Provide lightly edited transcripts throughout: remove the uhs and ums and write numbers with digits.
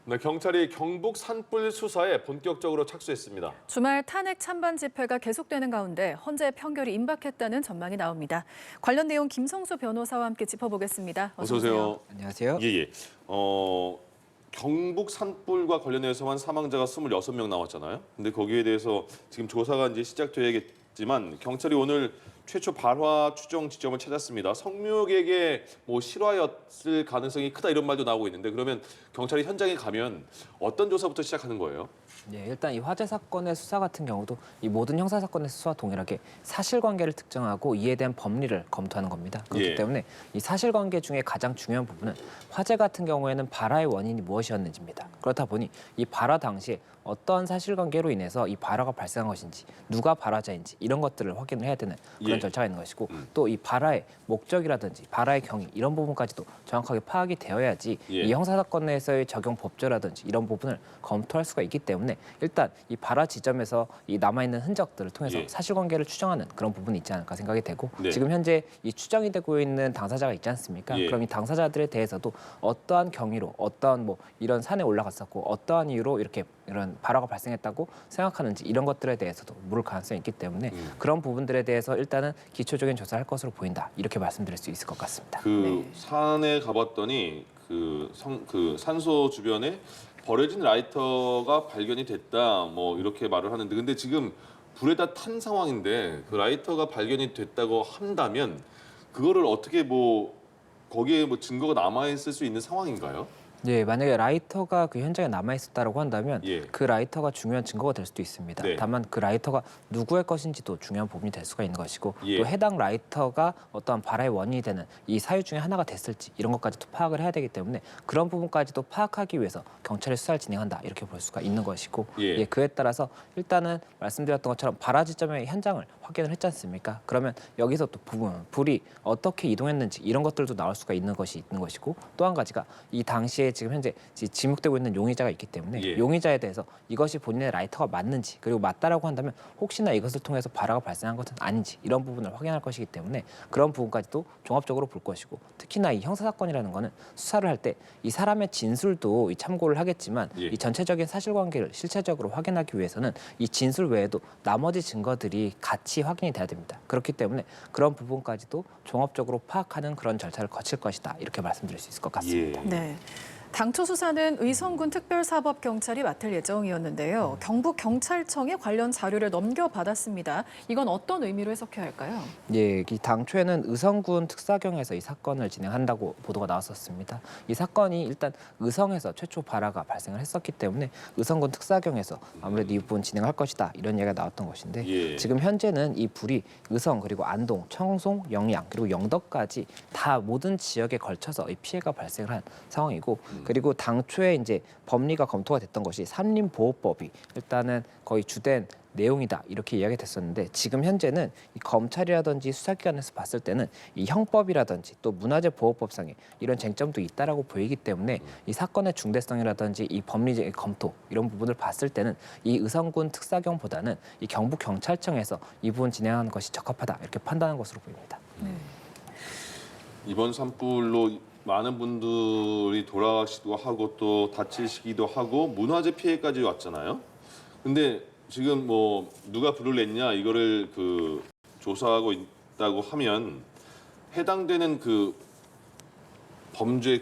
네, 경찰이 경북 산불 수사에 본격적으로 착수했습니다. 주말 탄핵 찬반 집회가 계속되는 가운데 헌재 판결이 임박했다는 전망이 나옵니다. 관련 내용 김성수 변호사와 함께 짚어보겠습니다. 어서 오세요. 안녕하세요. 예. 경북 산불과 관련해서만 사망자가 26명 나왔잖아요. 근데 거기에 대해서 지금 조사가 이제 시작되어야겠지만 경찰이 오늘 최초 발화 추정 지점을 찾았습니다. 성묘객의 실화였을 가능성이 크다 이런 말도 나오고 있는데 그러면 경찰이 현장에 가면 어떤 조사부터 시작하는 거예요? 네, 일단 이 화재 사건의 수사 같은 경우도 이 모든 형사 사건의 수사와 동일하게 사실관계를 특정하고 이에 대한 법리를 검토하는 겁니다. 그렇기 때문에 이 사실관계 중에 가장 중요한 부분은 화재 같은 경우에는 발화의 원인이 무엇이었는지입니다. 그렇다 보니 이 발화 당시에 어떠한 사실관계로 인해서 이 발화가 발생한 것인지, 누가 발화자인지 이런 것들을 확인을 해야 되는 그런 절차가 있는 것이고 또 이 발화의 목적이라든지 발화의 경위 이런 부분까지도 정확하게 파악이 되어야지 이 형사 사건에서의 적용 법조라든지 이런 부분을 검토할 수가 있기 때문에 일단 이 발화 지점에서 이 남아있는 흔적들을 통해서 사실관계를 추정하는 그런 부분이 있지 않을까 생각이 되고 지금 현재 이 추정이 되고 있는 당사자가 있지 않습니까? 그럼 이 당사자들에 대해서도 어떠한 경위로 어떠한 이런 산에 올라갔었고 어떠한 이유로 이런 발화가 발생했다고 생각하는지 이런 것들에 대해서도 물을 가능성이 있기 때문에 그런 부분들에 대해서 일단은 기초적인 조사를 할 것으로 보인다 이렇게 말씀드릴 수 있을 것 같습니다. 산에 가봤더니 그 산소 주변에 버려진 라이터가 발견이 됐다 이렇게 말을 하는데 근데 지금 불에다 탄 상황인데 그 라이터가 발견이 됐다고 한다면 그거를 어떻게 거기에 증거가 남아 있을 수 있는 상황인가요? 예, 만약에 라이터가 그 현장에 남아 있었다고 한다면 그 라이터가 중요한 증거가 될 수도 있습니다. 다만 그 라이터가 누구의 것인지도 중요한 부분이 될 수가 있는 것이고 또 해당 라이터가 어떠한 발화의 원인이 되는 이 사유 중에 하나가 됐을지 이런 것까지도 파악을 해야 되기 때문에 그런 부분까지도 파악하기 위해서 경찰이 수사를 진행한다 이렇게 볼 수가 있는 것이고 그에 따라서 일단은 말씀드렸던 것처럼 발화 지점의 현장을 확인을 했지 않습니까? 그러면 여기서 또 불이 어떻게 이동했는지 이런 것들도 나올 수가 있는 것이고 또 한 가지가 이 당시에 지금 현재 지목되고 있는 용의자가 있기 때문에 용의자에 대해서 이것이 본인의 라이터가 맞는지 그리고 맞다라고 한다면 혹시나 이것을 통해서 발화가 발생한 것은 아닌지 이런 부분을 확인할 것이기 때문에 그런 부분까지도 종합적으로 볼 것이고 특히나 이 형사사건이라는 거는 수사를 할 때 이 사람의 진술도 참고를 하겠지만 이 전체적인 사실관계를 실체적으로 확인하기 위해서는 이 진술 외에도 나머지 증거들이 같이 확인이 돼야 됩니다. 그렇기 때문에 그런 부분까지도 종합적으로 파악하는 그런 절차를 거칠 것이다 이렇게 말씀드릴 수 있을 것 같습니다. 네. 당초 수사는 의성군 특별사법경찰이 맡을 예정이었는데요. 경북경찰청에 관련 자료를 넘겨받았습니다. 이건 어떤 의미로 해석해야 할까요? 예, 이 당초에는 의성군 특사경에서 이 사건을 진행한다고 보도가 나왔었습니다. 이 사건이 일단 의성에서 최초 발화가 발생을 했었기 때문에 의성군 특사경에서 아무래도 이 부분 진행할 것이다 이런 얘기가 나왔던 것인데 지금 현재는 이 불이 의성 그리고 안동, 청송, 영양 그리고 영덕까지 다 모든 지역에 걸쳐서 이 피해가 발생을 한 상황이고 그리고 당초에 이제 법리가 검토가 됐던 것이 산림보호법이 일단은 거의 주된 내용이다 이렇게 이야기가 됐었는데 지금 현재는 이 검찰이라든지 수사기관에서 봤을 때는 이 형법이라든지 또 문화재보호법상에 이런 쟁점도 있다라고 보이기 때문에 이 사건의 중대성이라든지 이 법리적 검토 이런 부분을 봤을 때는 이 의성군 특사경보다는 이 경북경찰청에서 이 부분 진행하는 것이 적합하다 이렇게 판단한 것으로 보입니다. 이번 산불로 많은 분들이 돌아가시기도 하고 또 다치시기도 하고 문화재 피해까지 왔잖아요. 근데 지금 누가 불을 냈냐 이거를 조사하고 있다고 하면 해당되는 범죄의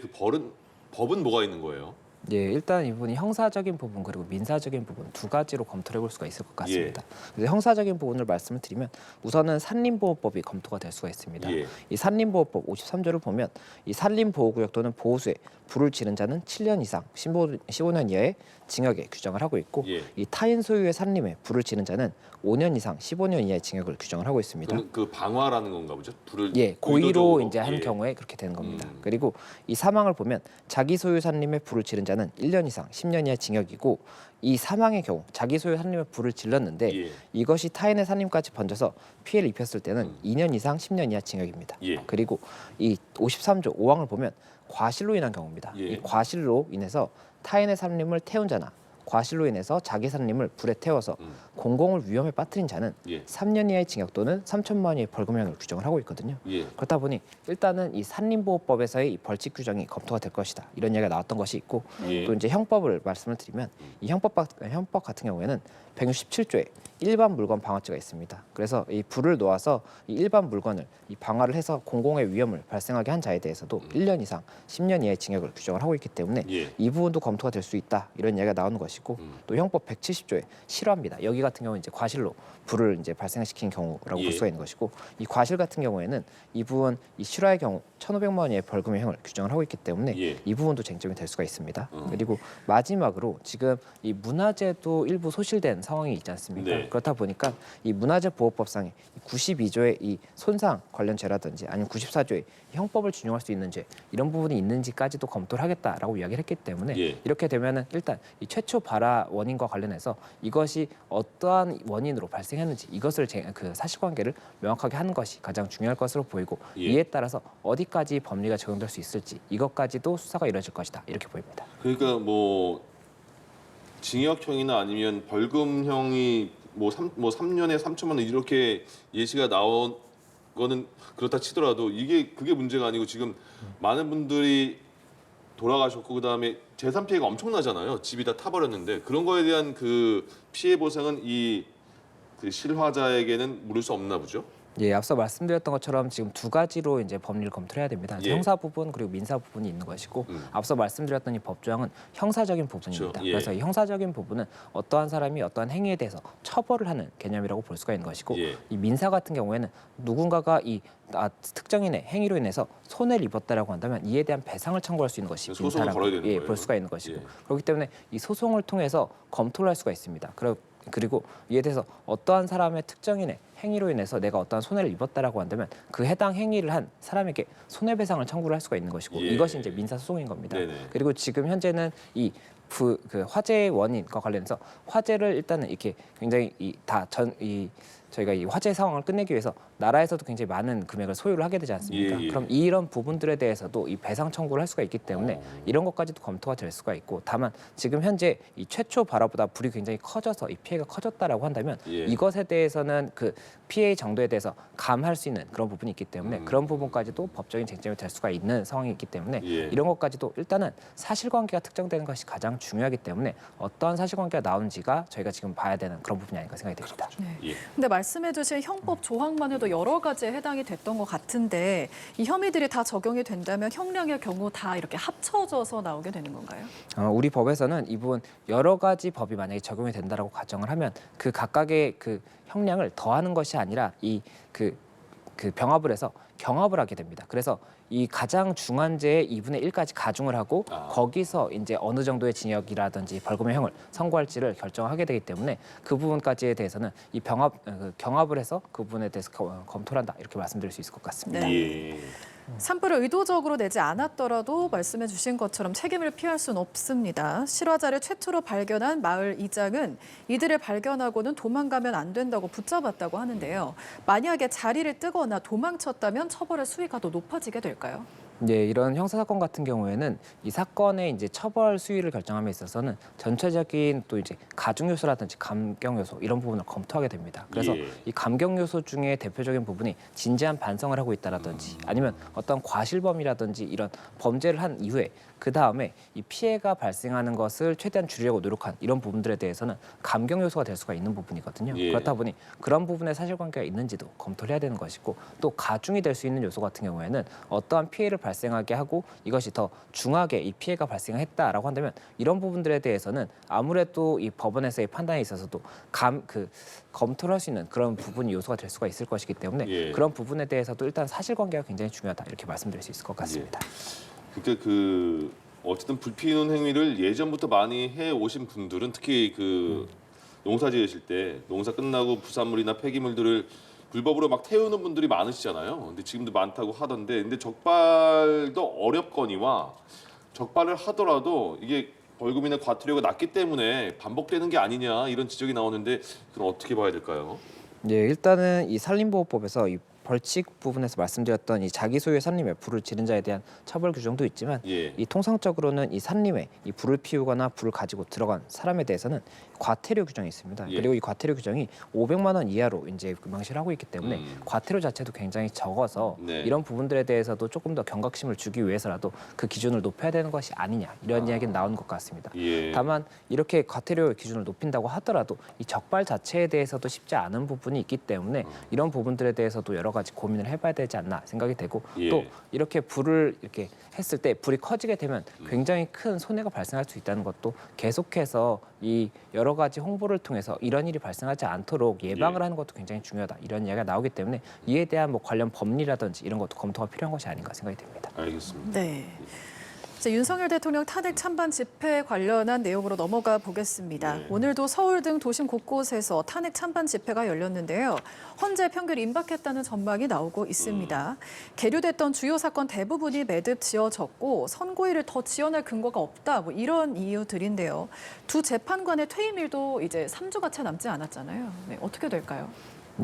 법은 뭐가 있는 거예요? 예, 일단 이 부분이 형사적인 부분 그리고 민사적인 부분 두 가지로 검토를 해볼 수가 있을 것 같습니다. 그래서 형사적인 부분을 말씀을 드리면 우선은 산림보호법이 검토가 될 수가 있습니다. 이 산림보호법 53조를 보면 이 산림보호구역 또는 보호수에 불을 지른 자는 7년 이상 15년 이하의 징역에 규정을 하고 있고 이 타인 소유의 산림에 불을 지른 자는 5년 이상 15년 이하의 징역을 규정을 하고 있습니다. 그 방화라는 건가 보죠? 불을 고의로 이제 한 경우에 그렇게 되는 겁니다. 그리고 이 사망을 보면 자기 소유 산림에 불을 지른 자는 1년 이상 10년 이하의 징역이고 이 사망의 경우 자기 소유 산림에 불을 질렀는데 이것이 타인의 산림까지 번져서 피해를 입혔을 때는 2년 이상 10년 이하 징역입니다. 그리고 이 53조 5항을 보면 과실로 인한 경우입니다. 이 과실로 인해서 타인의 산림을 태운 자나 과실로 인해서 자기 산림을 불에 태워서 공공을 위험에 빠뜨린 자는 3년 이하의 징역 또는 3천만 원의 벌금형을 규정을 하고 있거든요. 그렇다 보니 일단은 이 산림보호법에서의 이 벌칙 규정이 검토가 될 것이다. 이런 이야기가 나왔던 것이 있고 또 이제 형법을 말씀을 드리면 이 형법 같은 경우에는 167조에 일반 물건 방어죄가 있습니다. 그래서 이 불을 놓아서 이 일반 물건을 이 방화를 해서 공공의 위험을 발생하게 한 자에 대해서도 1년 이상 10년 이하의 징역을 규정을 하고 있기 때문에 이 부분도 검토가 될 수 있다. 이런 이야기가 나오는 것이고 또 형법 170조에 실화입니다. 여기 같은 경우는 이제 과실로 불을 이제 발생시킨 경우라고 볼 수가 있는 것이고 이 과실 같은 경우에는 이 부분 이 실화의 경우 1,500만 원의 벌금의 형을 규정을 하고 있기 때문에 이 부분도 쟁점이 될 수가 있습니다. 그리고 마지막으로 지금 이 문화재도 일부 소실된 상황이 있지 않습니까? 그렇다 보니까 이 문화재보호법상의 92조의 이 손상 관련 죄라든지 아니면 94조의 형법을 준용할 수 있는 죄 이런 부분이 있는지까지도 검토를 하겠다라고 이야기를 했기 때문에 이렇게 되면은 일단 이 최초 발화 원인과 관련해서 이것이 어떠한 원인으로 발생했는지 이것을 그 사실관계를 명확하게 하는 것이 가장 중요할 것으로 보이고 이에 따라서 어디까지 법리가 적용될 수 있을지 이것까지도 수사가 이루어질 것이다 이렇게 보입니다. 그러니까 뭐 징역형이나 아니면 벌금형이 뭐 3년에 3천만 원 이렇게 예시가 나온 거는 그렇다 치더라도 그게 문제가 아니고 지금 많은 분들이 돌아가셨고 그다음에 재산 피해가 엄청나잖아요. 집이 다 타버렸는데 그런 거에 대한 그 피해 보상은 그 실화자에게는 물을 수 없나 보죠. 예, 앞서 말씀드렸던 것처럼 지금 두 가지로 이제 법리를 검토를 해야 됩니다. 형사 부분 그리고 민사 부분이 있는 것이고 앞서 말씀드렸던 이 법조항은 형사적인 부분입니다. 그렇죠. 그래서 이 형사적인 부분은 어떠한 사람이 어떠한 행위에 대해서 처벌을 하는 개념이라고 볼 수가 있는 것이고 이 민사 같은 경우에는 누군가가 특정인의 행위로 인해서 손해를 입었다라고 한다면 이에 대한 배상을 청구할 수 있는 것이 소송을 걸어야 되는 거예요. 볼 수가 있는 것이고 그렇기 때문에 이 소송을 통해서 검토를 할 수가 있습니다. 그리고 이에 대해서 어떠한 사람의 특정인의 행위로 인해서 내가 어떠한 손해를 입었다라고 한다면 그 해당 행위를 한 사람에게 손해배상을 청구를 할 수가 있는 것이고 이것이 이제 민사소송인 겁니다. 그리고 지금 현재는 그 화재의 원인과 관련해서 화재를 일단은 이렇게 굉장히 저희가 이 화재 상황을 끝내기 위해서 나라에서도 굉장히 많은 금액을 소유를 하게 되지 않습니까? 그럼 이런 부분들에 대해서도 이 배상 청구를 할 수가 있기 때문에 이런 것까지도 검토가 될 수가 있고 다만 지금 현재 이 최초 발화보다 불이 굉장히 커져서 이 피해가 커졌다라고 한다면 이것에 대해서는 그 피해의 정도에 대해서 감할 수 있는 그런 부분이 있기 때문에 그런 부분까지도 법적인 쟁점이 될 수가 있는 상황이 있기 때문에 이런 것까지도 일단은 사실관계가 특정되는 것이 가장 중요하기 때문에 어떠한 사실관계가 나오는지가 저희가 지금 봐야 되는 그런 부분이 아닌가 생각이 됩니다. 근데 말씀해주신 형법 조항만 해도 여러 가지에 해당이 됐던 것 같은데 이 혐의들이 다 적용이 된다면 형량의 경우 다 이렇게 합쳐져서 나오게 되는 건가요? 우리 법에서는 이 부분 여러 가지 법이 만약에 적용이 된다라고 가정을 하면 그 각각의 그 형량을 더하는 것이 아니라 그 병합을 해서 경합을 하게 됩니다. 그래서 이 가장 중한 죄의 2분의 1까지 가중을 하고 거기서 이제 어느 정도의 징역이라든지 벌금의 형을 선고할지를 결정하게 되기 때문에 그 부분까지에 대해서는 이 경합을 해서 그 부분에 대해서 검토를 한다 이렇게 말씀드릴 수 있을 것 같습니다. 산불을 의도적으로 내지 않았더라도 말씀해 주신 것처럼 책임을 피할 수는 없습니다. 실화자를 최초로 발견한 마을 이장은 이들을 발견하고는 도망가면 안 된다고 붙잡았다고 하는데요. 만약에 자리를 뜨거나 도망쳤다면 처벌의 수위가 더 높아지게 될까요? 네, 이런 형사 사건 같은 경우에는 이 사건의 이제 처벌 수위를 결정함에 있어서는 전체적인 또 이제 가중 요소라든지 감경 요소 이런 부분을 검토하게 됩니다. 그래서 이 감경 요소 중에 대표적인 부분이 진지한 반성을 하고 있다라든지 아니면 어떤 과실범이라든지 이런 범죄를 한 이후에 그 다음에 이 피해가 발생하는 것을 최대한 줄이려고 노력한 이런 부분들에 대해서는 감경 요소가 될 수가 있는 부분이거든요. 그렇다 보니 그런 부분에 사실관계가 있는지도 검토를 해야 되는 것이고 또 가중이 될 수 있는 요소 같은 경우에는 어떠한 피해를 발생하게 하고 이것이 더 중하게 이 피해가 발생했다라고 한다면 이런 부분들에 대해서는 아무래도 이 법원에서의 판단에 있어서도 검토를 할 수 있는 그런 부분이 요소가 될 수가 있을 것이기 때문에 그런 부분에 대해서도 일단 사실관계가 굉장히 중요하다 이렇게 말씀드릴 수 있을 것 같습니다. 그러니까 어쨌든 불 피우는 행위를 예전부터 많이 해 오신 분들은 특히 농사 지으실 때 농사 끝나고 부산물이나 폐기물들을 불법으로 막 태우는 분들이 많으시잖아요. 근데 지금도 많다고 하던데 근데 적발도 어렵거니와 적발을 하더라도 이게 벌금이나 과태료가 낮기 때문에 반복되는 게 아니냐 이런 지적이 나오는데 그럼 어떻게 봐야 될까요? 네, 일단은 이 산림보호법에서 이 벌칙 부분에서 말씀드렸던 이 자기 소유의 산림에 불을 지른 자에 대한 처벌 규정도 있지만 이 통상적으로는 이 산림에 이 불을 피우거나 불을 가지고 들어간 사람에 대해서는 과태료 규정이 있습니다. 그리고 이 과태료 규정이 500만 원 이하로 이제 명시를 하고 있기 때문에 과태료 자체도 굉장히 적어서 이런 부분들에 대해서도 조금 더 경각심을 주기 위해서라도 그 기준을 높여야 되는 것이 아니냐 이런 이야기는 나오는 것 같습니다. 다만 이렇게 과태료 기준을 높인다고 하더라도 이 적발 자체에 대해서도 쉽지 않은 부분이 있기 때문에 이런 부분들에 대해서도 여러 가지 고민을 해봐야 되지 않나 생각이 되고 또 이렇게 불을 이렇게 했을 때 불이 커지게 되면 굉장히 큰 손해가 발생할 수 있다는 것도 계속해서 이 여러 가지 홍보를 통해서 이런 일이 발생하지 않도록 예방을 하는 것도 굉장히 중요하다 이런 이야기가 나오기 때문에 이에 대한 뭐 관련 법리라든지 이런 것도 검토가 필요한 것이 아닌가 생각이 됩니다. 알겠습니다. 네. 이제 윤석열 대통령 탄핵 찬반 집회 관련한 내용으로 넘어가 보겠습니다. 오늘도 서울 등 도심 곳곳에서 탄핵 찬반 집회가 열렸는데요. 헌재 평결 임박했다는 전망이 나오고 있습니다. 계류됐던 주요 사건 대부분이 매듭 지어졌고 선고일을 더 지연할 근거가 없다. 뭐 이런 이유들인데요. 두 재판관의 퇴임일도 이제 3주가 채 남지 않았잖아요. 네, 어떻게 될까요?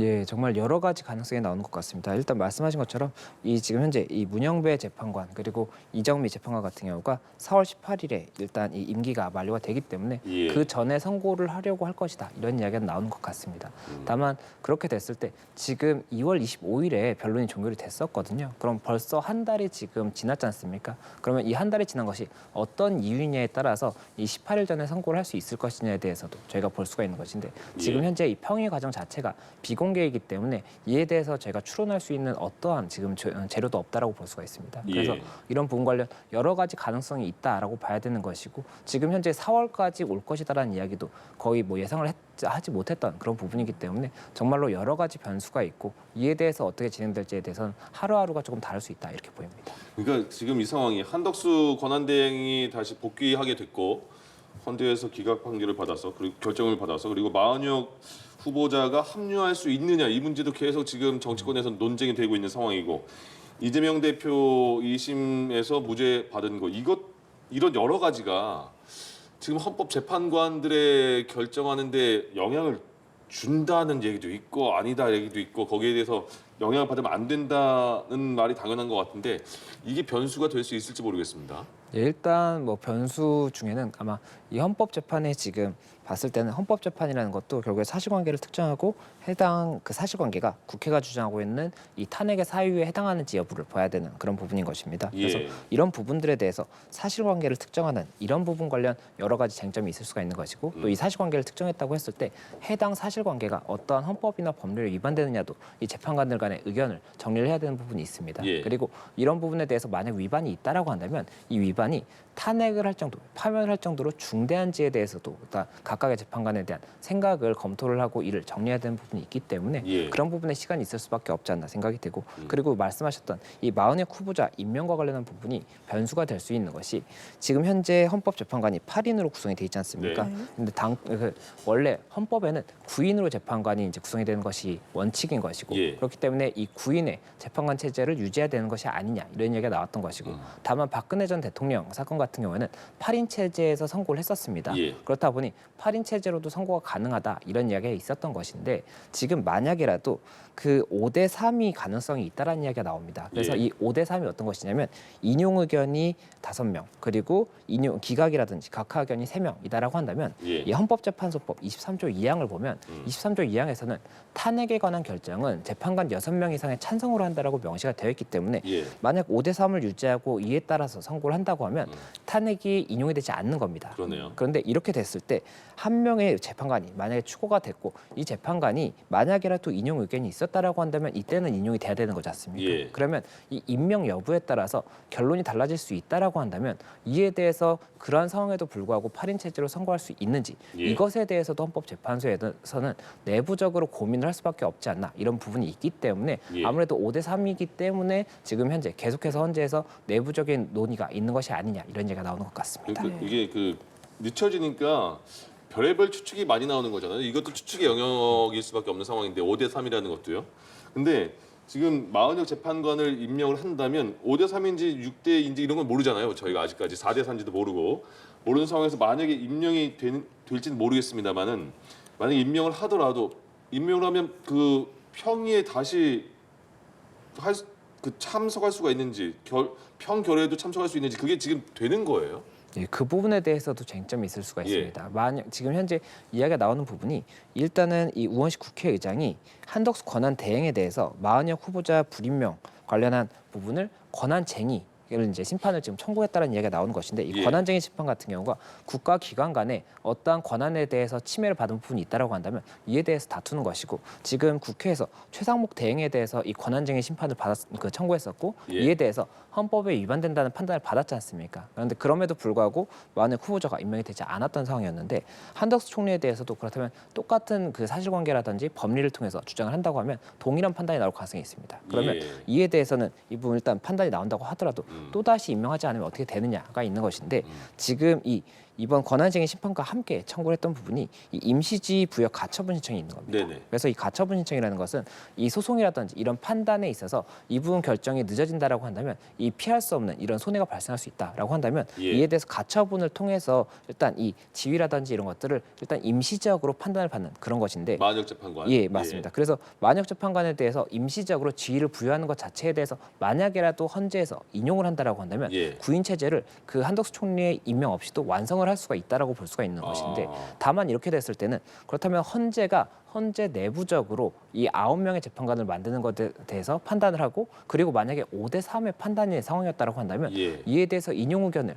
예, 정말 여러 가지 가능성이 나오는 것 같습니다. 일단 말씀하신 것처럼 이 지금 현재 이 문영배 재판관 그리고 이정미 재판관 같은 경우가 4월 18일에 일단 이 임기가 만료가 되기 때문에 그 전에 선고를 하려고 할 것이다 이런 이야기가 나오는 것 같습니다. 다만 그렇게 됐을 때 지금 2월 25일에 변론이 종결이 됐었거든요. 그럼 벌써 한 달이 지금 지났지 않습니까? 그러면 이 한 달이 지난 것이 어떤 이유냐에 따라서 이 18일 전에 선고를 할 수 있을 것이냐에 대해서도 저희가 볼 수가 있는 것인데 지금 현재 이 평의 과정 자체가 비공개이기 때문에 이에 대해서 저희가 추론할 수 있는 어떠한 지금 재료도 없다라고 볼 수가 있습니다. 그래서 이런 부분 관련 여러 가지 가능성이 있다라고 봐야 되는 것이고 지금 현재 4월까지 올 것이다라는 이야기도 거의 뭐 예상을 하지 못했던 그런 부분이기 때문에 정말로 여러 가지 변수가 있고 이에 대해서 어떻게 진행될지에 대해서는 하루하루가 조금 다를 수 있다 이렇게 보입니다. 그러니까 지금 이 상황이 한덕수 권한대행이 다시 복귀하게 됐고 헌재에서 기각 판결을 받아서 그리고 결정을 받아서 그리고 마은혁 후보자가 합류할 수 있느냐 이 문제도 계속 지금 정치권에서 논쟁이 되고 있는 상황이고 이재명 대표 2심에서 무죄 받은 거 이런 여러 가지가 지금 헌법재판관들의 결정하는데 영향을 준다는 얘기도 있고 아니다 얘기도 있고 거기에 대해서 영향을 받으면 안 된다는 말이 당연한 것 같은데 이게 변수가 될 수 있을지 모르겠습니다. 예, 일단 뭐 변수 중에는 아마 이 헌법재판에 지금 봤을 때는 헌법재판이라는 것도 결국에 사실관계를 특정하고 해당 그 사실관계가 국회가 주장하고 있는 이 탄핵의 사유에 해당하는지 여부를 봐야 되는 그런 부분인 것입니다. 그래서 이런 부분들에 대해서 사실관계를 특정하는 이런 부분 관련 여러 가지 쟁점이 있을 수가 있는 것이고 또 이 사실관계를 특정했다고 했을 때 해당 사실관계가 어떠한 헌법이나 법률에 위반되느냐도 이 재판관들 간의 의견을 정리를 해야 되는 부분이 있습니다. 그리고 이런 부분에 대해서 만약 위반이 있다라고 한다면 이 위반이 탄핵을 할 정도, 파면을 할 정도로 중대한지에 대해서도 각각의 재판관에 대한 생각을 검토를 하고 이를 정리해야 되는 부분이 있기 때문에 그런 부분에 시간이 있을 수밖에 없지 않나 생각이 되고 그리고 말씀하셨던 이 마은혁 후보자 임명과 관련한 부분이 변수가 될 수 있는 것이 지금 현재 헌법재판관이 8인으로 구성이 돼 있지 않습니까? 근데 원래 헌법에는 9인으로 재판관이 이제 구성이 되는 것이 원칙인 것이고 그렇기 때문에 이 9인의 재판관 체제를 유지해야 되는 것이 아니냐 이런 얘기가 나왔던 것이고 다만 박근혜 전 대통령 사건 같은 경우에는 8인 체제에서 선고를 했었습니다. 그렇다 보니 8인 체제로도 선고가 가능하다 이런 이야기가 있었던 것인데 지금 만약이라도 그 5대 3이 가능성이 있다라는 이야기가 나옵니다. 그래서 이 5대 3이 어떤 것이냐면 인용 의견이 5명 그리고 인용 기각이라든지 각하 의견이 3명이다라고 한다면 이 헌법재판소법 23조 2항을 보면 23조 2항에서는 탄핵에 관한 결정은 재판관 6명 이상의 찬성으로 한다라고 명시가 되어 있기 때문에 만약 5대 3을 유지하고 이에 따라서 선고를 한다고 하면 탄핵이 인용이 되지 않는 겁니다. 그런데 이렇게 됐을 때 한 명의 재판관이 만약에 추고가 됐고 이 재판관이 만약이라도 인용 의견이 있었다라고 한다면 이때는 인용이 돼야 되는 거지 않습니까? 그러면 이 임명 여부에 따라서 결론이 달라질 수 있다라고 한다면 이에 대해서 그러한 상황에도 불구하고 8인 체제로 선고할 수 있는지 이것에 대해서도 헌법재판소에서는 내부적으로 고민을 할 수밖에 없지 않나 이런 부분이 있기 때문에 아무래도 5대 3이기 때문에 지금 현재 계속해서 헌재에서 내부적인 논의가 있는 것이 아니냐 이런 얘기가 나오는 것 같습니다. 이게 늦춰지니까 별의별 추측이 많이 나오는 거잖아요. 이것도 추측의 영역일 수밖에 없는 상황인데 5대 3이라는 것도요. 근데 지금 마은혁 재판관을 임명을 한다면 5대 3인지 6대인지 이런 건 모르잖아요. 저희가 아직까지 4대 3인지도 모르는 상황에서 만약에 임명이 될지는 참석할 수가 있는지 평결에도 참석할 수 있는지 그게 지금 되는 거예요? 예, 그 부분에 대해서도 쟁점이 있을 수가 있습니다. 만약 지금 현재 이야기가 나오는 부분이 일단은 이 우원식 국회의장이 한덕수 권한 대행에 대해서 마은혁 후보자 불임명 관련한 부분을 권한쟁의 를 이제 심판을 지금 청구했다는 이야기가 나오는 것인데 이 권한쟁의 심판 같은 경우가 국가 기관 간에 어떠한 권한에 대해서 침해를 받은 부분이 있다라고 한다면 이에 대해서 다투는 것이고 지금 국회에서 최상목 대행에 대해서 이 권한쟁의 심판을 청구했었고 이에 대해서 헌법에 위반된다는 판단을 받았지 않습니까? 그런데 그럼에도 불구하고 마은혁 후보자가 임명이 되지 않았던 상황이었는데 한덕수 총리에 대해서도 그렇다면 똑같은 그 사실관계라든지 법리를 통해서 주장을 한다고 하면 동일한 판단이 나올 가능성이 있습니다. 그러면 이에 대해서는 이 부분 일단 판단이 나온다고 하더라도 또다시 임명하지 않으면 어떻게 되느냐가 있는 것인데 지금 이번 권한쟁의 심판과 함께 청구를 했던 부분이 이 임시지 부여 가처분 신청이 있는 겁니다. 네네. 그래서 이 가처분 신청이라는 것은 이 소송이라든지 이런 판단에 있어서 이 부분 결정이 늦어진다라고 한다면 이 피할 수 없는 이런 손해가 발생할 수 있다라고 한다면 이에 대해서 가처분을 통해서 일단 이 지위라든지 이런 것들을 일단 임시적으로 판단을 받는 그런 것인데 만역 재판관. 예, 맞습니다. 그래서 만역 재판관에 대해서 임시적으로 지위를 부여하는 것 자체에 대해서 만약에라도 헌재에서 인용을 한다라고 한다면 구인 체제를 그 한덕수 총리의 임명 없이도 완성을 할 수가 있다라고 볼 수가 있는 것인데 다만 이렇게 됐을 때는 그렇다면 헌재 내부적으로 이 9명의 재판관을 만드는 것에 대해서 판단을 하고 그리고 만약에 5대 3의 판단의 상황이었다라고 한다면 이에 대해서 인용 의견을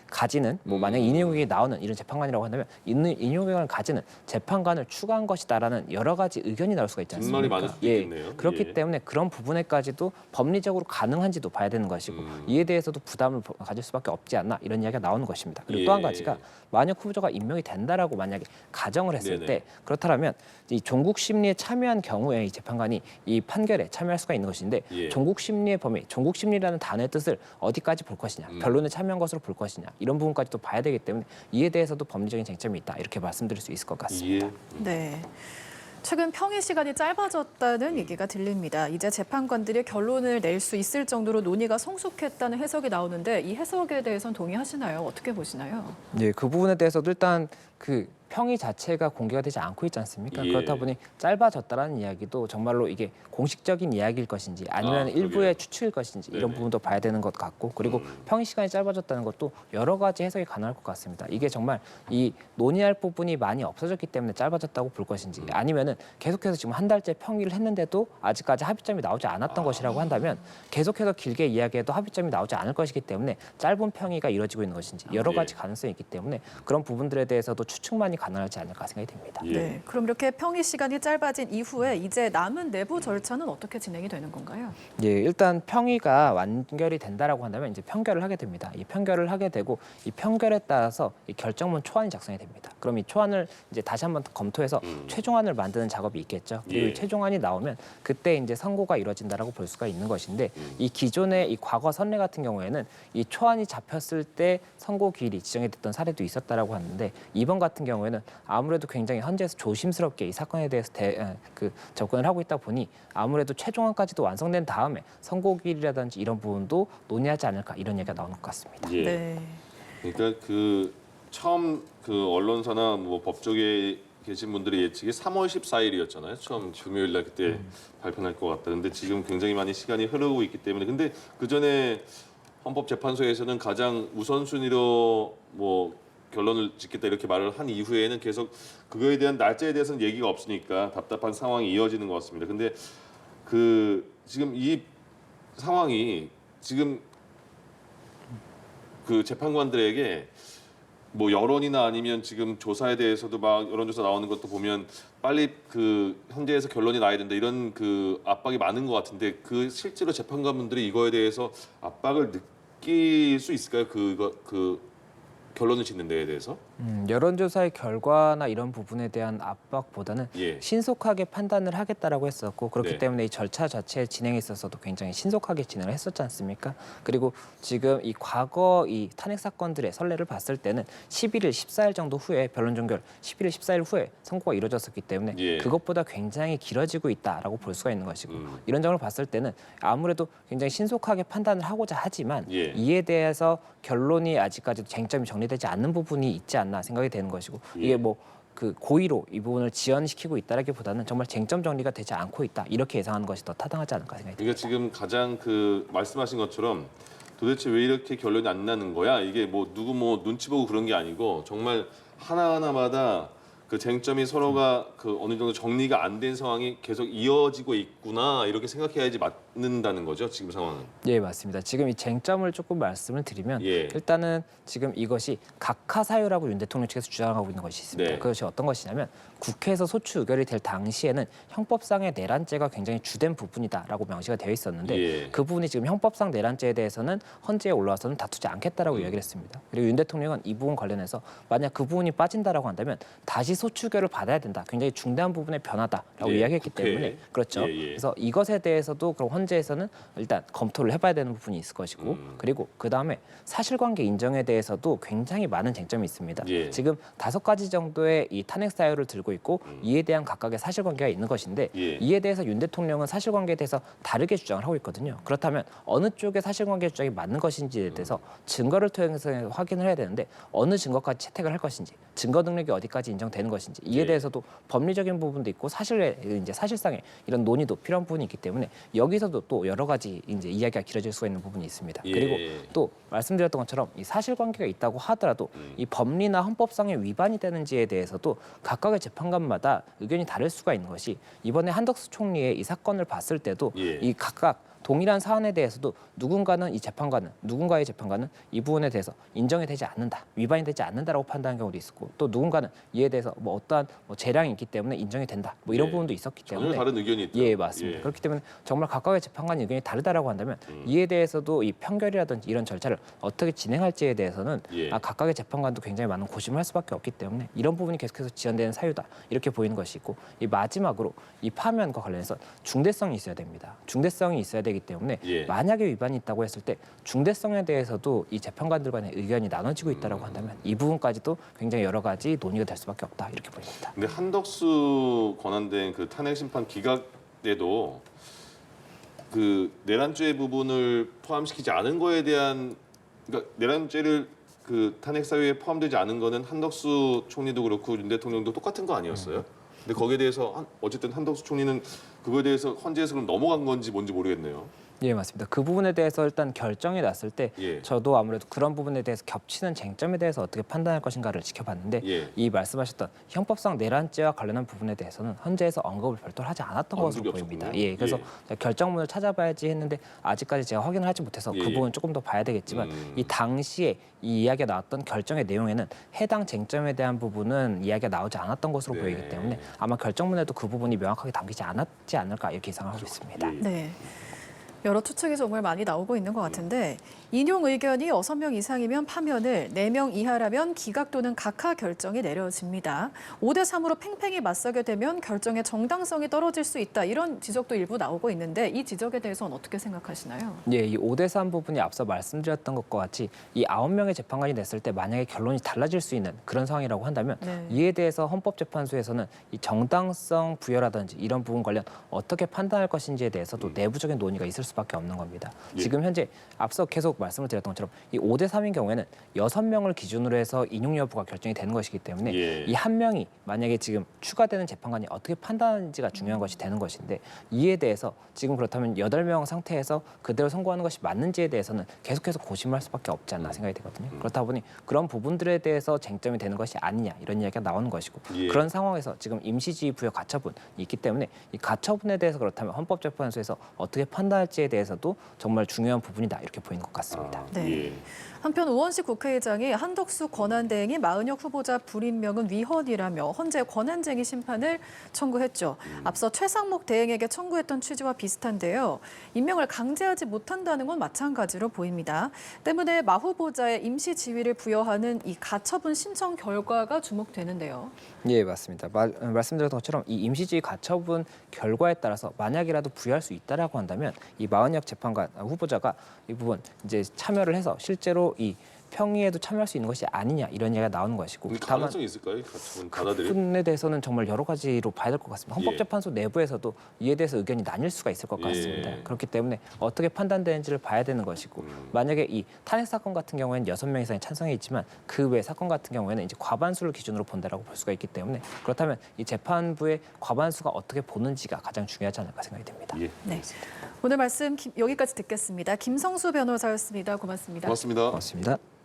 가지는 만약에 인용 의견이 나오는 이런 재판관이라고 한다면 인용 의견을 가지는 재판관을 추가한 것이다라는 여러 가지 의견이 나올 수가 있지 않습니까? 많을 수도 있겠네요. 그렇기 때문에 그런 부분에까지도 법리적으로 가능한지도 봐야 되는 것이고 이에 대해서도 부담을 가질 수밖에 없지 않나 이런 이야기가 나오는 것입니다. 그리고 또 한 가지가 만약 후보자가 임명이 된다라고 만약에 가정을 했을 때 그렇다면 이 종국 심리에 참여한 경우에 이 재판관이 이 판결에 참여할 수가 있는 것인데 종국 심리의 범위, 종국 심리라는 단어의 뜻을 어디까지 볼 것이냐, 변론에 참여한 것으로 볼 것이냐 이런 부분까지도 봐야 되기 때문에 이에 대해서도 법리적인 쟁점이 있다 이렇게 말씀드릴 수 있을 것 같습니다. 네. 최근 평의 시간이 짧아졌다는 얘기가 들립니다. 이제 재판관들이 결론을 낼 수 있을 정도로 논의가 성숙했다는 해석이 나오는데 이 해석에 대해서는 동의하시나요? 어떻게 보시나요? 네, 그 부분에 대해서도 일단 그 평의 자체가 공개가 되지 않고 있지 않습니까? 그렇다 보니 짧아졌다라는 이야기도 정말로 이게 공식적인 이야기일 것인지 아니면 일부의 추측일 것인지 이런 부분도 봐야 되는 것 같고 그리고 평의 시간이 짧아졌다는 것도 여러 가지 해석이 가능할 것 같습니다. 이게 정말 이 논의할 부분이 많이 없어졌기 때문에 짧아졌다고 볼 것인지 아니면은 계속해서 지금 한 달째 평의를 했는데도 아직까지 합의점이 나오지 않았던 것이라고 한다면 계속해서 길게 이야기해도 합의점이 나오지 않을 것이기 때문에 짧은 평의가 이루어지고 있는 것인지 여러 가지 가능성이 있기 때문에 그런 부분들에 대해서도 추측만이 가능하지 않을까 생각이 됩니다. 네, 그럼 이렇게 평의 시간이 짧아진 이후에 이제 남은 내부 절차는 어떻게 진행이 되는 건가요? 예, 일단 평의가 완결이 된다라고 한다면 이제 편결을 하게 됩니다. 이 편결을 하게 되고 이 편결에 따라서 이 결정문 초안이 작성이 됩니다. 그럼 이 초안을 이제 다시 한번 검토해서 최종안을 만드는 작업이 있겠죠. 그리고 이 최종안이 나오면 그때 이제 선고가 이루어진다라고 볼 수가 있는 것인데 이 기존의 이 과거 선례 같은 경우에는 이 초안이 잡혔을 때 선고 기일이 지정이 됐던 사례도 있었다라고 하는데 이번 같은 경우에는 아무래도 굉장히 헌재에서 조심스럽게 이 사건에 대해서 접근을 하고 있다 보니 아무래도 최종안까지도 완성된 다음에 선고기일이라든지 이런 부분도 논의하지 않을까 이런 얘기가 나오는 것 같습니다. 네. 그러니까 처음 언론사나 법조계에 계신 분들의 예측이 3월 14일이었잖아요. 처음 금요일 날 그때 발표날 것 같다. 근데 지금 굉장히 많이 시간이 흐르고 있기 때문에 근데 그 전에 헌법재판소에서는 가장 우선순위로 결론을 짓겠다 이렇게 말을 한 이후에는 계속 그거에 대한 날짜에 대해서는 얘기가 없으니까 답답한 상황이 이어지는 것 같습니다. 근데 지금 이 상황이 지금 그 재판관들에게 여론이나 아니면 지금 조사에 대해서도 막 여론조사 나오는 것도 보면 빨리 현재에서 결론이 나야 된다 이런 압박이 많은 것 같은데 실제로 재판관분들이 이거에 대해서 압박을 느낄 수 있을까요? 결론을 짓는 데에 대해서? 여론조사의 결과나 이런 부분에 대한 압박보다는 신속하게 판단을 하겠다라고 했었고 그렇기 때문에 이 절차 자체 진행에 있어서도 굉장히 신속하게 진행을 했었지 않습니까? 그리고 지금 이 과거 이 탄핵 사건들의 선례를 봤을 때는 11일, 14일 정도 후에 변론 종결 11일, 14일 후에 선고가 이루어졌었기 때문에 그것보다 굉장히 길어지고 있다라고 볼 수가 있는 것이고 이런 점을 봤을 때는 아무래도 굉장히 신속하게 판단을 하고자 하지만 이에 대해서 결론이 아직까지도 쟁점이 정리되지 않는 부분이 있지 않나 생각이 되는 것이고 이게 그 고의로 이 부분을 지연시키고 있다라기보다는 정말 쟁점 정리가 되지 않고 있다 이렇게 예상하는 것이 더 타당하지 않을까 생각이 듭니다. 그러니까 지금 가장 그 말씀하신 것처럼 도대체 왜 이렇게 결론이 안 나는 거야? 이게 뭐 누구 뭐 눈치 보고 그런 게 아니고 정말 하나하나마다 그 쟁점이 서로가 그 어느 정도 정리가 안 된 상황이 계속 이어지고 있구나 이렇게 생각해야지 맞는다는 거죠 지금 상황은. 예, 맞습니다. 지금 이 쟁점을 조금 말씀을 드리면 예. 일단은 지금 이것이 각하 사유라고 윤 대통령 측에서 주장하고 있는 것이 있습니다. 네. 그것이 어떤 것이냐면 국회에서 소추 의결이 될 당시에는 형법상의 내란죄가 굉장히 주된 부분이다라고 명시가 되어 있었는데 예. 그 부분이 지금 형법상 내란죄에 대해서는 헌재에 올라와서는 다투지 않겠다라고 이야기를 했습니다. 그리고 윤 대통령은 이 부분 관련해서 만약 그 부분이 빠진다라고 한다면 다시 소추 의결을 받아야 된다. 굉장히 중대한 부분의 변화다라고 예, 이야기했기 국회에. 때문에 그렇죠. 예, 예. 그래서 이것에 대해서도 그럼 헌재에서는 일단 검토를 해봐야 되는 부분이 있을 것이고 그리고 그 다음에 사실관계 인정에 대해서도 굉장히 많은 쟁점이 있습니다. 예. 지금 5가지 정도의 이 탄핵 사유를 들고 있고 이에 대한 각각의 사실관계가 있는 것인데 예. 이에 대해서 윤 대통령은 사실관계에 대해서 다르게 주장을 하고 있거든요. 그렇다면 어느 쪽의 사실관계 주장이 맞는 것인지에 대해서 증거를 통해서 확인을 해야 되는데 어느 증거까지 채택을 할 것인지 증거 능력이 어디까지 인정되는 것인지 이에 예. 대해서도 법리적인 부분도 있고 사실상의 이런 논의도 필요한 부분이 있기 때문에 여기서도 또 여러 가지 이제 이야기가 길어질 수가 있는 부분이 있습니다. 예. 그리고 또 말씀드렸던 것처럼 이 사실관계가 있다고 하더라도 이 법리나 헌법상의 위반이 되는지에 대해서도 각각의 재판관마다 의견이 다를 수가 있는 것이 이번에 한덕수 총리의 이 사건을 봤을 때도 예. 이 각각 동일한 사안에 대해서도 누군가의 재판관은 이 부분에 대해서 인정이 되지 않는다, 위반이 되지 않는다라고 판단한 경우도 있었고 또 누군가는 이에 대해서 뭐 어떠한 재량이 있기 때문에 인정이 된다, 뭐 이런 예. 부분도 있었기 전혀 때문에 다른 의견이 있다. 예, 맞습니다. 예. 그렇기 때문에 정말 각각의 재판관 의견이 다르다라고 한다면 이에 대해서도 이 판결이라든지 이런 절차를 어떻게 진행할지에 대해서는 예. 각각의 재판관도 굉장히 많은 고심을 할 수밖에 없기 때문에 이런 부분이 계속해서 지연되는 사유다 이렇게 보이는 것이 있고 이 마지막으로 이 파면과 관련해서 중대성이 있어야 됩니다. 중대성이 있어야 되기 때문에 예. 만약에 위반이 있다고 했을 때 중대성에 대해서도 이 재판관들 간의 의견이 나눠지고 있다라고 한다면 이 부분까지도 굉장히 여러 가지 논의가 될 수밖에 없다 이렇게 보입니다. 근데 한덕수 권한대행 그 탄핵 심판 기각 때도 그 내란죄 부분을 포함시키지 않은 거에 대한 그러니까 내란죄를 그 탄핵 사유에 포함되지 않은 거는 한덕수 총리도 그렇고 윤 대통령도 똑같은 거 아니었어요? 근데 거기에 대해서 어쨌든 한덕수 총리는 그거에 대해서 헌재에서 그럼 넘어간 건지 뭔지 모르겠네요. 예, 맞습니다. 그 부분에 대해서 일단 결정이 났을 때 예. 저도 아무래도 그런 부분에 대해서 겹치는 쟁점에 대해서 어떻게 판단할 것인가를 지켜봤는데 예. 이 말씀하셨던 형법상 내란죄와 관련한 부분에 대해서는 헌재에서 언급을 별도로 하지 않았던 것으로 언급이 보입니다. 없었군요. 예, 그래서 결정문을 찾아봐야지 했는데 아직까지 제가 확인을 하지 못해서 예, 그 예. 부분 조금 더 봐야 되겠지만 이 당시에 이 이야기가 나왔던 결정의 내용에는 해당 쟁점에 대한 부분은 이야기가 나오지 않았던 것으로 네. 보이기 때문에 아마 결정문에도 그 부분이 명확하게 담기지 않았지 않을까 이렇게 예상을 하고 있습니다. 예. 네. 여러 추측이 정말 많이 나오고 있는 것 같은데 인용 의견이 6명 이상이면 파면을 4명 이하라면 기각 또는 각하 결정이 내려집니다. 5대3으로 팽팽히 맞서게 되면 결정의 정당성이 떨어질 수 있다. 이런 지적도 일부 나오고 있는데 이 지적에 대해서는 어떻게 생각하시나요? 예, 이 5대3 부분이 앞서 말씀드렸던 것과 같이 이 9명의 재판관이 냈을 때 만약에 결론이 달라질 수 있는 그런 상황이라고 한다면 네. 이에 대해서 헌법재판소에서는 이 정당성 부여라든지 이런 부분 관련 어떻게 판단할 것인지에 대해서도 내부적인 논의가 있을 수밖에 없는 겁니다. 예. 지금 현재 앞서 계속 말씀을 드렸던 것처럼 이 5대3인 경우에는 6명을 기준으로 해서 인용 여부가 결정이 되는 것이기 때문에 예. 이 한 명이 만약에 지금 추가되는 재판관이 어떻게 판단하는지가 중요한 것이 되는 것인데 이에 대해서 지금 그렇다면 8명 상태에서 그대로 선고하는 것이 맞는지에 대해서는 계속해서 고심을 할 수밖에 없지 않나 생각이 되거든요. 그렇다 보니 그런 부분들에 대해서 쟁점이 되는 것이 아니냐 이런 이야기가 나오는 것이고 예. 그런 상황에서 지금 임시지휘 부여 가처분이 있기 때문에 이 가처분에 대해서 그렇다면 헌법재판소에서 어떻게 판단할지에 대해서도 정말 중요한 부분이다 이렇게 보이는 것 같습니다. 네. 예. 한편 우원식 국회의장이 한덕수 권한대행이 마은혁 후보자 불임명은 위헌이라며 헌재 권한쟁의 심판을 청구했죠. 앞서 최상목 대행에게 청구했던 취지와 비슷한데요. 임명을 강제하지 못한다는 건 마찬가지로 보입니다. 때문에 마 후보자의 임시 지위를 부여하는 이 가처분 신청 결과가 주목되는데요. 예, 맞습니다. 말씀드렸던 것처럼 이 임시지휘 가처분 결과에 따라서 만약이라도 부여할 수 있다라고 한다면 이 마은혁 재판관 후보자가 이 부분 이제 참여를 해서 실제로 이 평의에도 참여할 수 있는 것이 아니냐 이런 얘기가 나오는 것이고 가능성이 있을까요? 같은 그 받아들일? 부분에 대해서는 정말 여러 가지로 봐야 될 것 같습니다. 헌법재판소 내부에서도 이에 대해서 의견이 나뉠 수가 있을 것 같습니다. 그렇기 때문에 어떻게 판단되는지를 봐야 되는 것이고 만약에 이 탄핵 사건 같은 경우에는 6명 이상이 찬성해 있지만 그 외 사건 같은 경우에는 이제 과반수를 기준으로 본다라고 볼 수가 있기 때문에 그렇다면 이 재판부의 과반수가 어떻게 보는지가 가장 중요하지 않을까 생각이 됩니다. 네. 오늘 말씀 여기까지 듣겠습니다. 김성수 변호사였습니다. 고맙습니다. 고맙습니다. 고맙습니다.